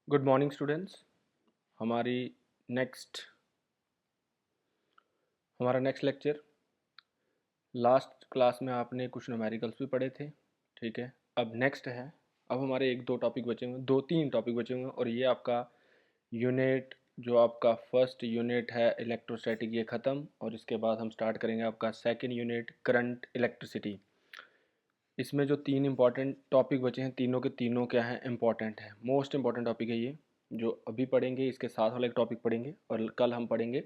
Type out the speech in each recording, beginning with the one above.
Good morning students. हमारी next हमारा next lecture, last class में आपने कुछ न्यूमेरिकल्स भी पढ़े थे, ठीक है। अब नेक्स्ट है, अब हमारे एक दो टॉपिक बचे हुए, दो तीन टॉपिक बचे हुए हैं, और ये आपका यूनिट, जो आपका फर्स्ट यूनिट है इलेक्ट्रोस्टैटिक, ये ख़त्म, और इसके बाद हम स्टार्ट करेंगे आपका सेकेंड यूनिट करंट इलेक्ट्रिसिटी। इसमें जो तीन इंपॉर्टेंट टॉपिक बचे हैं, तीनों के तीनों क्या हैं, इंपॉर्टेंट है, मोस्ट इंपॉर्टेंट टॉपिक है ये, जो अभी पढ़ेंगे। इसके साथ वाला एक टॉपिक पढ़ेंगे, और कल हम पढ़ेंगे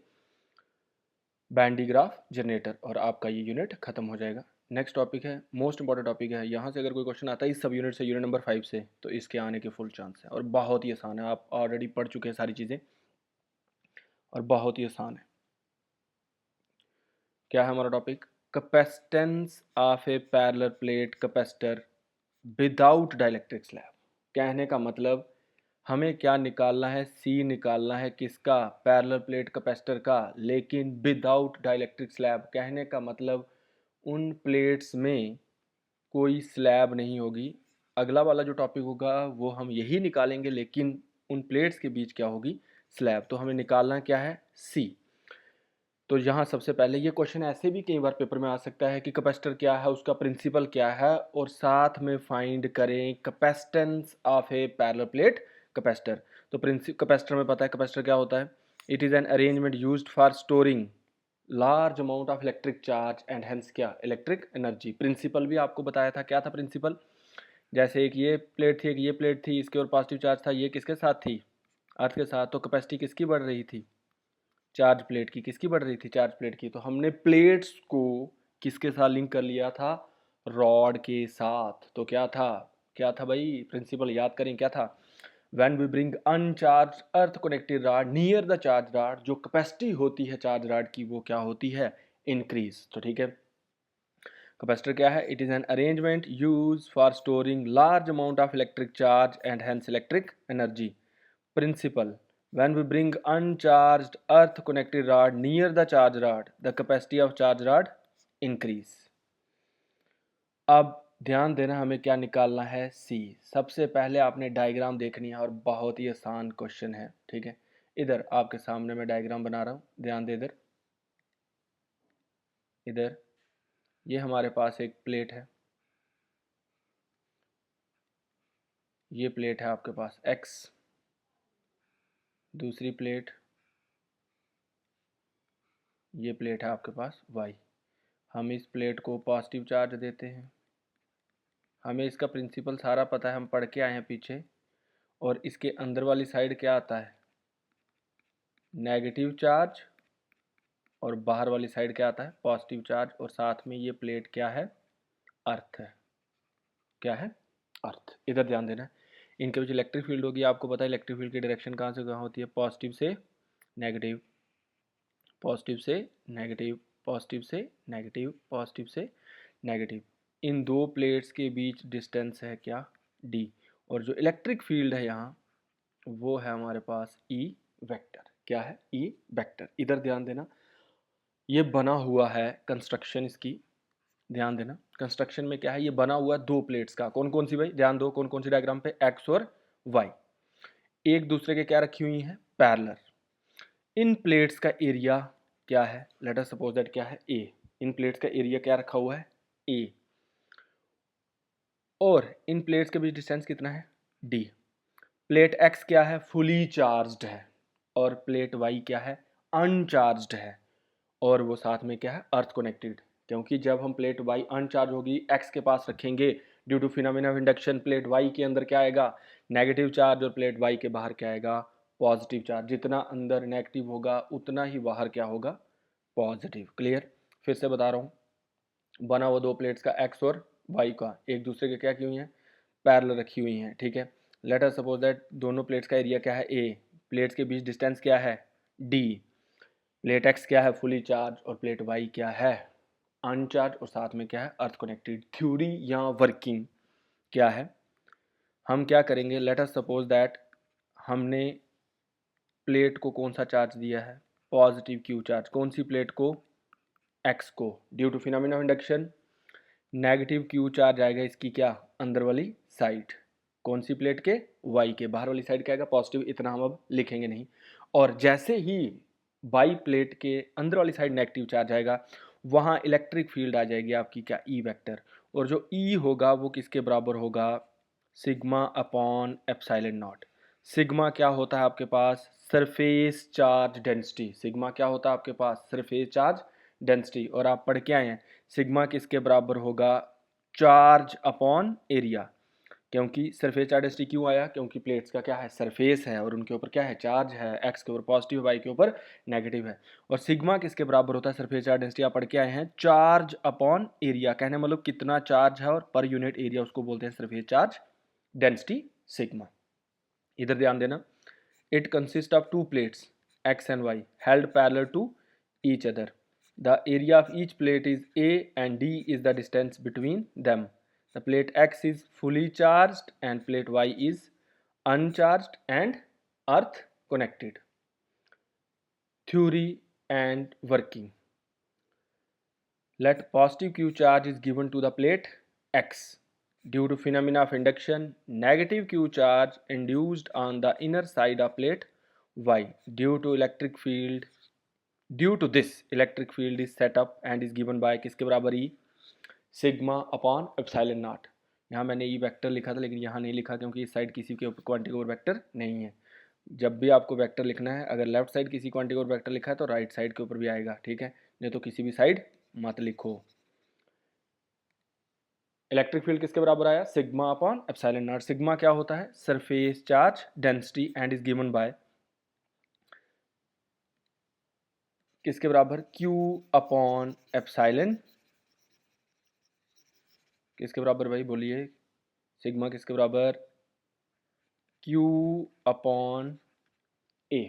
बैंड ग्राफ जनरेटर, और आपका ये यूनिट खत्म हो जाएगा। नेक्स्ट टॉपिक है, मोस्ट इंपॉर्टेंट टॉपिक है, यहाँ से अगर कोई क्वेश्चन आता है इस सब यूनिट से, यूनिट नंबर 5 से, तो इसके आने के फुल चांस है, और बहुत ही आसान है। आप ऑलरेडी पढ़ चुके हैं सारी चीज़ें, और बहुत ही आसान है। क्या है हमारा topic? Capacitance of A parallel plate capacitor without dielectric slab. कहने का मतलब हमें क्या निकालना है, सी निकालना है किसका, पैरेलल प्लेट कैपेसिटर का, लेकिन विदाउट डाइलेक्ट्रिक स्लैब। कहने का मतलब उन प्लेट्स में कोई स्लैब नहीं होगी। अगला वाला जो टॉपिक होगा वो हम यही निकालेंगे, लेकिन उन प्लेट्स के बीच क्या होगी, स्लैब। तो हमें निकालना क्या है, सी। तो यहाँ सबसे पहले ये क्वेश्चन ऐसे भी कई बार पेपर में आ सकता है कि कैपेसिटर क्या है, उसका प्रिंसिपल क्या है, और साथ में फाइंड करें capacitance of A parallel plate capacitor. तो कैपेसिटर में पता है कैपेसिटर क्या होता है, it is an arrangement used for storing large amount of electric charge and hence क्या, इलेक्ट्रिक एनर्जी। प्रिंसिपल भी आपको बताया था, क्या था प्रिंसिपल? जैसे एक ये प्लेट थी, एक ये प्लेट थी, इसके और पॉजिटिव चार्ज था, ये किसके साथ थी, अर्थ के साथ। तो कैपेसिटी किसकी बढ़ रही थी, चार्ज प्लेट की। किसकी बढ़ रही थी, चार्ज प्लेट की। तो हमने प्लेट्स को किसके साथ लिंक कर लिया था, रॉड के साथ। तो क्या था भाई, प्रिंसिपल याद करें क्या था, when we bring uncharged earth connected rod near the charged rod, जो कैपेसिटी होती है चार्ज रॉड की वो क्या होती है, इंक्रीज। तो ठीक है, कैपेसिटर क्या है, it is an arrangement use for storing large amount of electric charge and hence electric energy. Principle: when we bring uncharged earth connected rod near the charge rod, the capacity of charge rod increase. अब ध्यान देना, हमें क्या निकालना है, सी। सबसे पहले आपने डायग्राम देखनी है, और बहुत ही आसान क्वेश्चन है, ठीक है। इधर आपके सामने मैं डायग्राम बना रहा हूँ, ध्यान दे। इधर इधर ये हमारे पास एक प्लेट है, ये प्लेट है आपके पास एक्स, दूसरी प्लेट, ये प्लेट है आपके पास वाई। हम इस प्लेट को पॉजिटिव चार्ज देते हैं, हमें इसका प्रिंसिपल सारा पता है, हम पढ़ के आए हैं पीछे। और इसके अंदर वाली साइड क्या आता है, नेगेटिव चार्ज, और बाहर वाली साइड क्या आता है, पॉजिटिव चार्ज। और साथ में ये प्लेट क्या है, अर्थ है। क्या है, अर्थ। इधर ध्यान देना, इनके बीच इलेक्ट्रिक फील्ड होगी, आपको पता है इलेक्ट्रिक फील्ड की डायरेक्शन कहाँ से कहाँ होती है, पॉजिटिव से नेगेटिव, पॉजिटिव से नेगेटिव, पॉजिटिव से नेगेटिव, पॉजिटिव से नेगेटिव। इन दो प्लेट्स के बीच डिस्टेंस है क्या, डी। और जो इलेक्ट्रिक फील्ड है यहाँ, वो है हमारे पास ई वेक्टर। क्या है, ई वेक्टर। इधर ध्यान देना, ये बना हुआ है कंस्ट्रक्शन इसकी, ध्यान देना कंस्ट्रक्शन में क्या है, ये बना हुआ है दो प्लेट्स का। कौन कौन सी भाई, ध्यान दो, कौन कौन सी डायग्राम पे, एक्स और वाई, एक दूसरे के क्या रखी हुई है, पैरेलल। इन प्लेट्स का एरिया क्या है, लेट अस सपोज दैट क्या है, ए। इन प्लेट्स का एरिया क्या रखा हुआ है, ए। और इन प्लेट्स के बीच डिस्टेंस कितना है, डी। प्लेट एक्स क्या है, फुली चार्ज्ड है, और प्लेट वाई क्या है, अनचार्ज्ड है। और वो साथ में क्या है, अर्थ कनेक्टेड। क्योंकि जब हम प्लेट वाई अनचार्ज होगी एक्स के पास रखेंगे, due to phenomena of induction, plate Y के अंदर क्या आएगा, नेगेटिव चार्ज, और प्लेट वाई के बाहर क्या आएगा, पॉजिटिव चार्ज। जितना अंदर नेगेटिव होगा उतना ही बाहर क्या होगा, पॉजिटिव। क्लियर? फिर से बता रहा हूँ, बना हुआ दो प्लेट्स का एक्स और वाई का, एक दूसरे के क्या की हुई हैं, पैरेलल रखी हुई हैं, ठीक है। लेट अस सपोज दैट दोनों प्लेट्स का एरिया क्या है, ए। प्लेट्स के बीच डिस्टेंस क्या है, डी। प्लेट एक्स क्या है, फुली चार्ज, और प्लेट वाई क्या है, अनचार्ज, और साथ में क्या है, अर्थ कनेक्टेड। थ्योरी या वर्किंग क्या है, हम क्या करेंगे, लेट अस सपोज दैट हमने प्लेट को कौन सा चार्ज दिया है, पॉजिटिव क्यू चार्ज। कौन सी प्लेट को, एक्स को। Due to phenomena of induction negative Q charge आएगा इसकी क्या, अंदर वाली साइड, कौन सी प्लेट के? वाई के। बाहर वाली साइड क्या आएगा? पॉजिटिव। इतना हम अब लिखेंगे नहीं। और जैसे ही बाई प्लेट के अंदर वाली साइड नेगेटिव चार्ज आएगा, वहाँ इलेक्ट्रिक फील्ड आ जाएगी आपकी क्या? E vector. और जो ई होगा वो किसके बराबर होगा? Sigma upon epsilon not. Sigma क्या होता है आपके पास? Surface charge density. सिग्मा क्या होता है आपके पास? Surface charge density. और आप पढ़ के आए हैं सिग्मा किसके बराबर होगा? Charge upon area. क्योंकि सरफेस चार्ज डेंसिटी क्यों आया? क्योंकि प्लेट्स का क्या है? सरफेस है और उनके ऊपर क्या है? चार्ज है। एक्स के ऊपर पॉजिटिव है, वाई के ऊपर नेगेटिव है। और सिग्मा किसके बराबर होता है? सरफेस चार्ज डेंसिटी आप पढ़ के आए हैं, चार्ज अपॉन एरिया। कहने मतलब कितना चार्ज है और पर यूनिट एरिया उसको बोलते हैं सरफेस चार्ज डेंसिटी सिग्मा। इधर ध्यान देना, it consist of two plates X and Y held parallel to each other. The area of each plate is A and D is the distance between them. The plate X is fully charged and plate Y is uncharged and earth connected. Theory and working. Let positive Q charge is given to the plate X. Due to phenomena of induction, negative Q charge induced on the inner side of plate Y. Due to this, electric field is set up and is given by किसके बराबर? E sigma upon epsilon not. यहाँ मैंने E vector लिखा था लेकिन यहाँ नहीं लिखा क्योंकि इस साइड किसी के ऊपर क्वांटिटी ओवर वेक्टर नहीं है। जब भी आपको वेक्टर लिखना है, अगर लेफ्ट साइड किसी क्वांटिटी ओवर वेक्टर लिखा है तो राइट साइड के ऊपर भी आएगा, ठीक है? नहीं तो किसी भी साइड मत लिखो। इलेक्ट्रिक फील्ड किसके बराबर आया? Sigma upon epsilon not. Sigma क्या होता है? Surface charge density and is given by किसके बराबर? Q upon epsilon. किसके बराबर भाई बोलिए? सिग्मा किसके बराबर? Q upon A.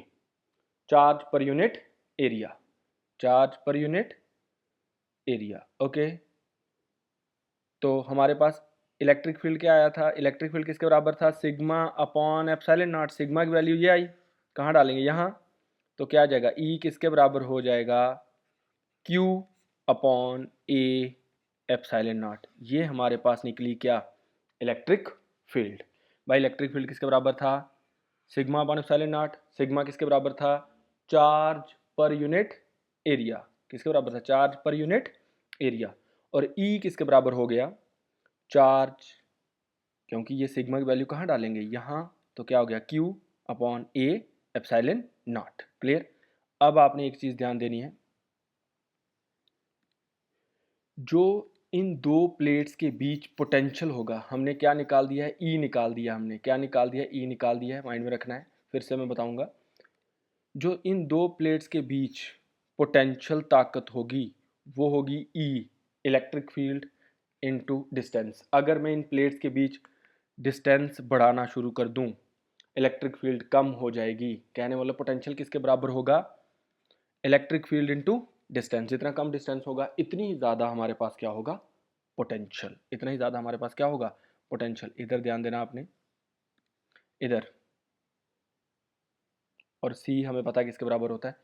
Charge per unit area. Charge per unit area. Okay, तो हमारे पास इलेक्ट्रिक फील्ड क्या आया था? इलेक्ट्रिक फील्ड किसके बराबर था? Sigma upon epsilon not. Sigma की वैल्यू ये आई, कहाँ डालेंगे? यहाँ। तो क्या आ जाएगा? ई किसके बराबर हो जाएगा? Q upon A epsilon not. ये हमारे पास निकली क्या? Electric field. भाई इलेक्ट्रिक फील्ड किसके बराबर था? Sigma upon epsilon not. Sigma किसके बराबर था? Charge per unit area. किसके बराबर था? Charge per unit area. और ई किसके बराबर हो गया? चार्ज, क्योंकि ये सिग्मा की वैल्यू कहाँ डालेंगे? यहाँ। तो क्या हो गया? Q upon A epsilon not. Clear? अब आपने एक चीज़ ध्यान देनी है, जो इन दो प्लेट्स के बीच पोटेंशियल होगा, हमने क्या निकाल दिया है? ई निकाल दिया। हमने क्या निकाल दिया? ई निकाल दिया है। माइंड में रखना है, फिर से मैं बताऊंगा। जो इन दो प्लेट्स के बीच पोटेंशियल ताकत होगी वो होगी ई, इलेक्ट्रिक फील्ड इनटू डिस्टेंस। अगर मैं इन प्लेट्स के बीच डिस्टेंस बढ़ाना शुरू कर दूं, इलेक्ट्रिक फील्ड कम हो जाएगी। कहने वाला पोटेंशियल किसके बराबर होगा? Electric field into distance. जितना कम डिस्टेंस होगा इतनी ही ज़्यादा हमारे पास क्या होगा? पोटेंशियल। इतना ही ज़्यादा हमारे पास क्या होगा? पोटेंशियल। इधर ध्यान देना आपने, इधर। और सी हमें पता है किसके बराबर होता है?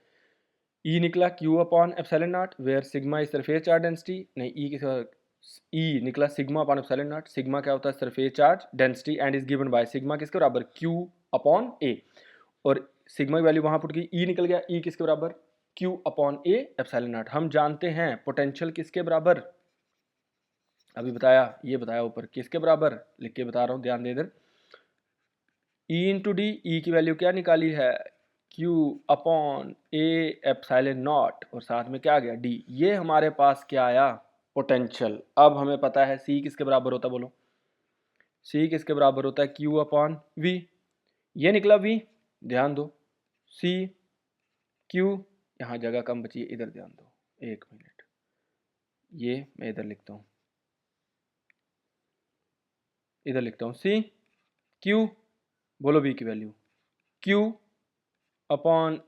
ई निकला Q upon epsilon not, where sigma is surface charge density. नहीं, ई किसका? ई निकला sigma upon epsilon not. Sigma क्या होता है? Surface charge density and is given by sigma किसके बराबर? Q upon A. और सिग्मा की वैल्यू वहां पुट की, ई निकल गया। ई किसके बराबर? Q upon A epsilon not. हम जानते हैं पोटेंशियल किसके बराबर? अभी बताया, ये बताया ऊपर किसके बराबर, लिख के बता रहा हूँ, ध्यान दे इधर। E into D. ई की वैल्यू क्या निकाली है? Q upon A epsilon not. और साथ में क्या आ गया? डी। ये हमारे पास क्या आया? पोटेंशियल। अब हमें पता है सी किसके बराबर होता है, बोलो। सी किसके बराबर होता है? Q upon V. ये निकला वी, ध्यान दो। सी क्यू, यहाँ जगह कम बची है, इधर ध्यान दो, एक मिनट। ये मैं इधर लिखता हूँ, इधर लिखता हूँ। सी क्यू, बोलो वी की value Q upon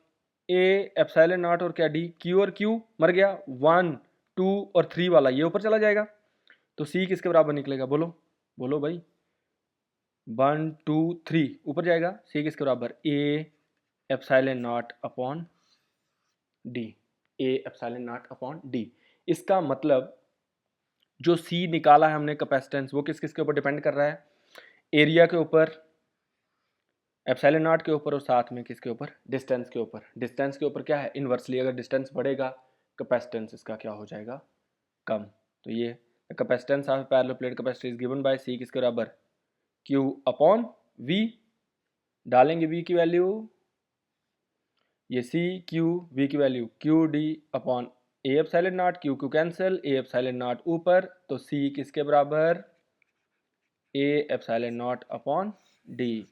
A epsilon not. और क्या? डी। क्यू और क्यू मर गया, 1 2 और 3 वाला ये ऊपर चला जाएगा। तो सी किसके बराबर निकलेगा? बोलो, बोलो भाई। 1 2 3 ऊपर जाएगा। सी किसके बराबर? A epsilon not upon D. A epsilon not upon D. इसका मतलब जो सी निकाला है हमने कैपेसिटेंस, वो किस किस के ऊपर डिपेंड कर रहा है? एरिया के ऊपर, एप्सिलॉन नॉट के ऊपर और साथ में किसके ऊपर, डिस्टेंस के ऊपर। डिस्टेंस के ऊपर क्या है, इन्वर्सली अगर डिस्टेंस बढ़ेगा कैपेसिटेंस इसका क्या हो जाएगा, कम। तो ये capacitance of parallel plate capacitor is given by C किसके बराबर, क्यू अपॉन वी। डालेंगे वी की वैल्यू, ये सी क्यू, वी की value Q D upon A epsilon not, Q Q cancel, A epsilon not ऊपर, तो सी किसके बराबर, A epsilon not upon D.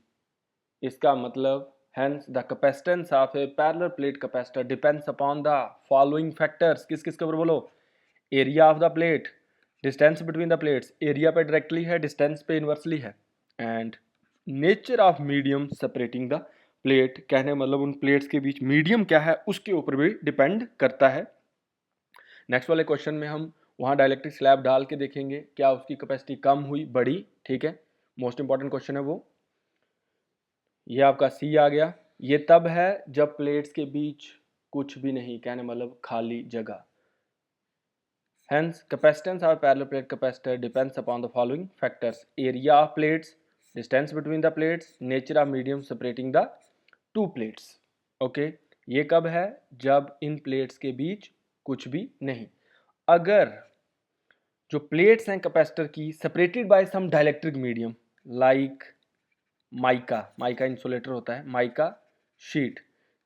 इसका मतलब hence the capacitance of a parallel plate capacitor depends upon the following factors। किस किस के ऊपर बोलो, area of the plate, distance between the plates, area पे डायरेक्टली है, डिस्टेंस पे इनवर्सली है, and nature of medium separating the plate. कहने मतलब उन प्लेट्स के बीच मीडियम क्या है उसके ऊपर भी डिपेंड करता है। नेक्स्ट वाले क्वेश्चन में हम वहाँ डाइलेक्ट्रिक स्लैब डाल के देखेंगे क्या उसकी कैपेसिटी कम हुई बढ़ी, ठीक है, मोस्ट इंपॉर्टेंट क्वेश्चन है वो। ये आपका सी आ गया। ये तब है जब प्लेट्स के बीच कुछ भी नहीं, कहने मतलब खाली जगह। Hence, capacitance of parallel plate capacitor depends upon the following factors: area of plates, distance between the plates, nature of medium separating the two plates. Okay, ये कब है, जब इन प्लेट्स के बीच कुछ भी नहीं। अगर जो प्लेट्स हैं कैपेसिटर की separated by some dielectric medium like mica, mica insulator होता है, माइका शीट,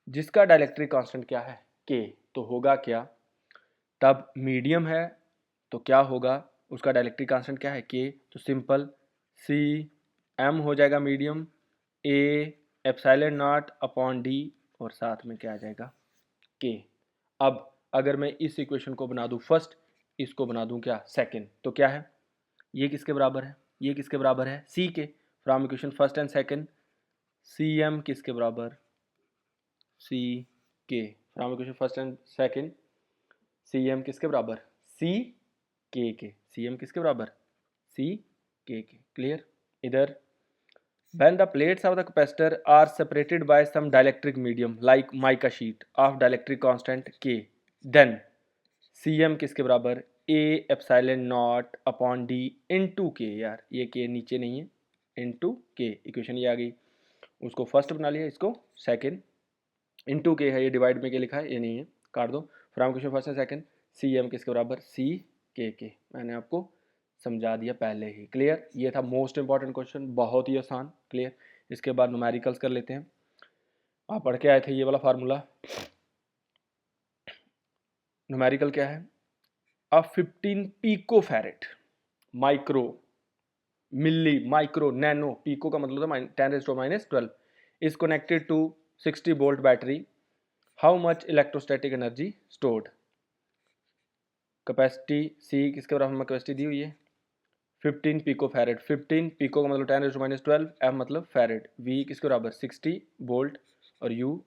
जिसका डाइलेक्ट्रिक कांस्टेंट क्या है, के, तो होगा क्या, तब मीडियम है तो क्या होगा, उसका डाइलेक्ट्रिक कांस्टेंट क्या है, के, तो सिंपल सी एम हो जाएगा medium, A epsilon not upon D, और साथ में क्या आ जाएगा, के। अब अगर मैं इस इक्वेशन को बना दूं फर्स्ट, इसको बना दूं क्या सेकंड, तो क्या है, ये किसके बराबर है, ये किसके बराबर है, C K. From equation first and second, C M किसके बराबर, C K. From equation first and second, C M किसके बराबर, सी के। सी एम किसके बराबर, सी के। क्लियर। इधर when the plates of the capacitor are separated by some dielectric medium like mica sheet of dielectric constant k, then cm किसके बराबर, a epsilon not upon d into के। यार ये k नीचे नहीं है, इंटू के। इक्वेशन ये आ गई, उसको फर्स्ट बना लिया, इसको सेकंड, इंटू के है, ये डिवाइड में के लिखा है, ये नहीं है, काट दो। From question first and second, C M किसके बराबर, सी के। मैंने आपको समझा दिया पहले ही। क्लियर। ये था मोस्ट इंपॉर्टेंट क्वेश्चन, बहुत ही आसान। क्लियर। इसके बाद न्यूमेरिकल्स कर लेते हैं। आप पढ़ के आए थे ये वाला फार्मूला। न्यूमेरिकल क्या है, अब 15 pico farad, micro, milli, micro, nano, pico का मतलब था 10⁻⁻12, is connected to 60 volt battery. How much electrostatic energy stored. Capacity C किसके बराबर हमें कैपेसिटी दी हुई है, 15 पिको फैरेड। 15 पिको का मतलब 10⁻12, एफ मतलब फैरेड, वी किसके बराबर 60 वोल्ट, और यू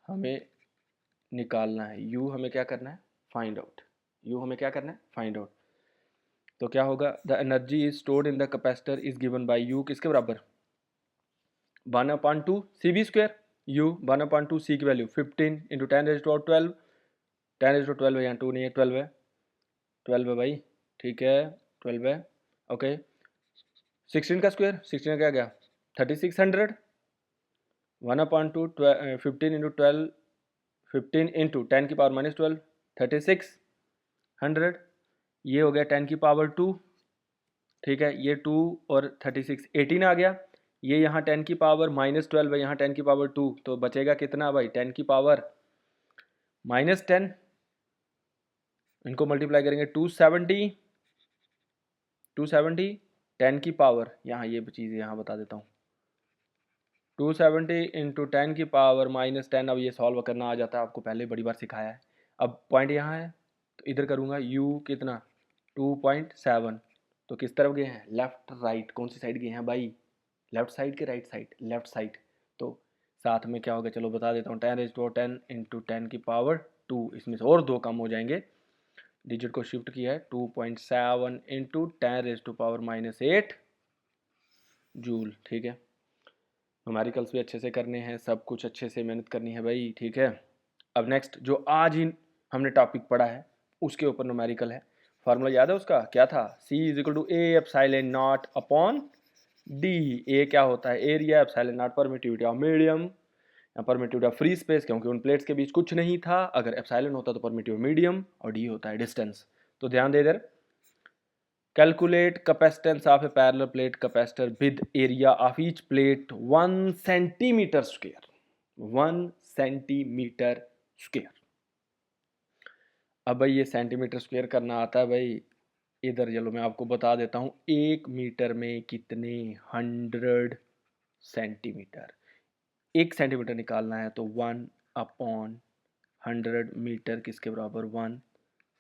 हमें निकालना है, यू हमें क्या करना है, फाइंड आउट। यू हमें क्या करना है, फाइंड आउट। तो क्या होगा, the energy is stored in the capacitor is given bye you किसके बराबर 1/2 सी बी स्क्वायर। यू 1/2 सी की वैल्यू 15 इंटू 10⁻12, 10⁻12 है, यहाँ 2 नहीं है, 12 है, 12 है भाई, ठीक है, 12 है। ओके, 16 का स्क्वायर, 16 का क्या गया 3600, 1/2 15 इंटू 12, 15 इंटू 10 की पावर -12, 3600, ये हो गया 10 की पावर 2, ठीक है, ये 2 और 36 18 आ गया। ये यहाँ 10 की पावर -12 है, यहाँ 10 की पावर 2, तो बचेगा कितना भाई 10 की पावर -10, इनको मल्टीप्लाई करेंगे 270, 10 की पावर, यहाँ ये चीज़ यहाँ बता देता हूँ, 270 इंटू 10 की पावर -10। अब ये सॉल्व करना आ जाता है, आपको पहले बड़ी बार सिखाया है। अब पॉइंट यहाँ है तो इधर करूँगा, u कितना 2.7, तो किस तरफ गए हैं, लेफ्ट राइट, कौन सी साइड गए हैं भाई, लेफ्ट साइड के राइट साइड, लेफ्ट साइड। तो साथ में क्या होगा, चलो बता देता हूँ, 10⁻10 इंटू 10 की पावर 2, इसमें से और 2 कम हो जाएंगे, डिजिट को शिफ्ट किया है, 2.7 इंटू 10⁻⁻8 जूल, ठीक है। न्यूमेरिकल्स भी अच्छे से करने हैं, सब कुछ अच्छे से मेहनत करनी है भाई, ठीक है। अब नेक्स्ट जो आज ही हमने टॉपिक पढ़ा है उसके ऊपर न्यूमेरिकल है। फार्मूला याद है उसका क्या था, C = A epsilon not upon D. A क्या होता है? Area, epsilon not permittivity of medium या परमिटिविटी ऑफ फ्री स्पेस, क्योंकि उन प्लेट्स के बीच कुछ नहीं था। अगर एप्सिलॉन होता तो परमिटिव मीडियम, और डी होता है डिस्टेंस। तो ध्यान दे इधर, calculate capacitance of A parallel plate capacitor with area of each plate 1 centimetre square. 1 centimetre square. अब भाई ये सेंटीमीटर स्क्वायर करना आता है भाई, इधर चलो मैं आपको बता देता हूँ। 1 मीटर में कितने 100 सेंटीमीटर। 1 सेंटीमीटर निकालना है तो 1/100 मीटर किसके बराबर? 1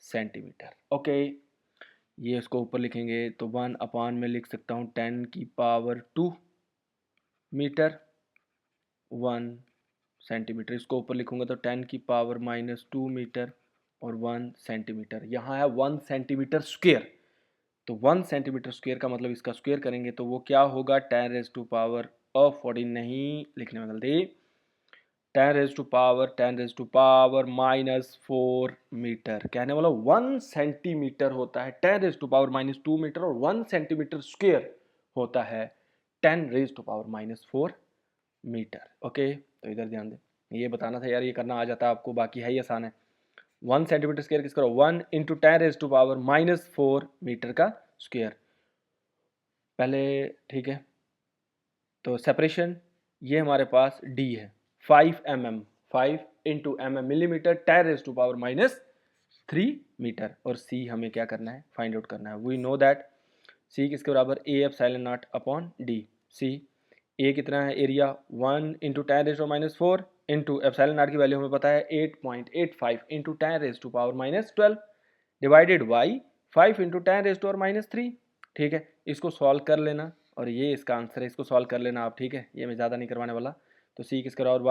सेंटीमीटर। ओके, ये इसको ऊपर लिखेंगे तो 1/, में लिख सकता हूँ 10⁻² मीटर 1 सेंटीमीटर। इसको ऊपर लिखूंगा तो 10⁻² मीटर और 1 सेंटीमीटर। यहाँ है 1 सेंटीमीटर स्क्वायर, तो 1 सेंटीमीटर स्क्वायर का मतलब इसका स्क्वायर करेंगे तो वो क्या होगा? 10⁻14 नहीं, लिखने में गलती, 10⁻⁻⁻⁻4 मीटर। कहने वाला 1 सेंटीमीटर होता है 10⁻⁻² मीटर, और 1 सेंटीमीटर स्क्वायर होता है 10⁻⁻4 मीटर। ओके, तो इधर ध्यान दें, ये बताना था यार, ये करना आ जाता है आपको, बाकी है ही आसान है। 1 सेंटीमीटर स्क्वायर किसका? 1 × 10⁻⁻4 मीटर का स्क्वायर। पहले ठीक है, तो सेपरेशन ये हमारे पास डी है 5 mm, 5 × mm मिलीमीटर 10⁻³ मीटर। और सी हमें क्या करना है? फाइंड आउट करना है। वी नो दैट सी किसके बराबर? A epsilon not upon D. C A कितना है? एरिया 1 × 10⁻⁻4 इंटू एप्सिलॉन नॉट की वैल्यू हमें पता है 8.85 × 10⁻12 डिवाइडेड बाई 5 × 10⁻³ ठीक है, इसको सॉल्व कर लेना और ये इसका आंसर है, इसको सॉल्व कर लेना आप। ठीक है, ये मैं ज़्यादा नहीं करवाने वाला। तो सी किसका बराबर?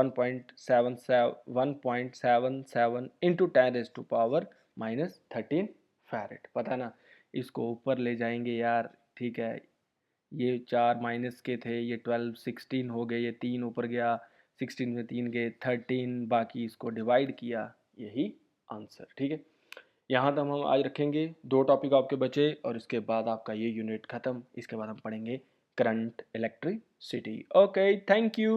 1.77 इंटू 10⁻13 फैरेड। पता ना, इसको ऊपर ले जाएंगे यार। ठीक है, ये 4 माइनस के थे, ये 12 16 हो गए, ये 3 ऊपर गया, 16 में 3 गए 13, बाकी इसको डिवाइड किया, यही आंसर। ठीक है, यहाँ तक हम आज रखेंगे। 2 टॉपिक आपके बचे और इसके बाद आपका ये यूनिट ख़त्म। इसके बाद हम पढ़ेंगे current electricity. Okay, thank you.